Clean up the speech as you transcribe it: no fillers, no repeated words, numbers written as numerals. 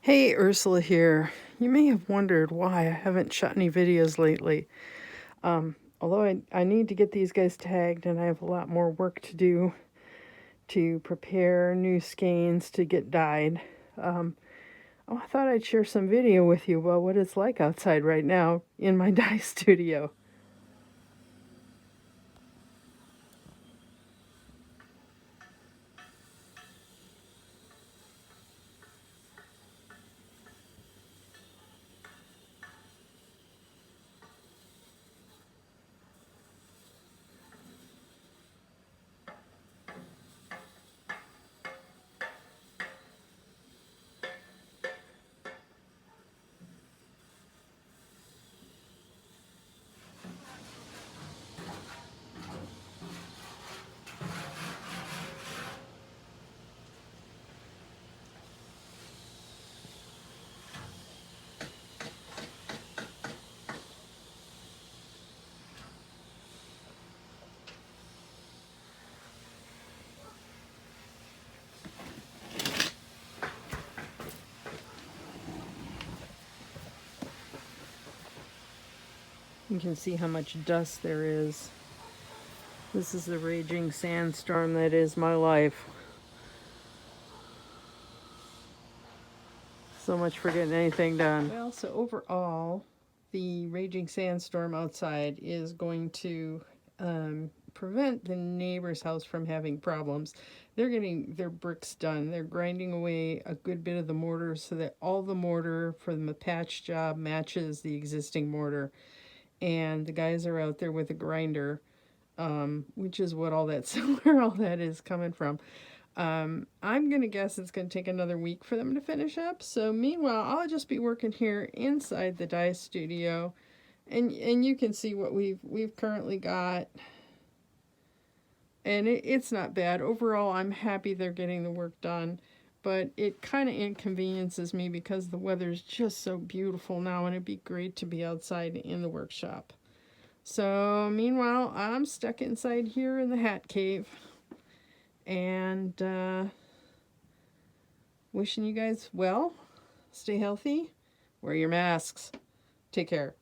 Hey, Ursula here. You may have wondered why I haven't shot any videos lately. Although I need to get these guys tagged and I have a lot more work to do to prepare new skeins to get dyed. I thought I'd share some video with you about what it's like outside right now in my dye studio. You can see how much dust there is. This is the raging sandstorm that is my life. So much for getting anything done. Well, so overall, the raging sandstorm outside is going to prevent the neighbor's house from having problems. They're getting their bricks done. They're grinding away a good bit of the mortar so that all the mortar for the patch job matches the existing mortar. And the guys are out there with a grinder, which is what all that where all that is coming from. I'm going to guess it's going to take another week for them to finish up. So meanwhile, I'll just be working here inside the dye studio. And you can see what we've currently got. And it's not bad. Overall, I'm happy they're getting the work done. But it kind of inconveniences me because the weather's just so beautiful now. And it'd be great to be outside in the workshop. So meanwhile, I'm stuck inside here in the hat cave. And wishing you guys well. Stay healthy. Wear your masks. Take care.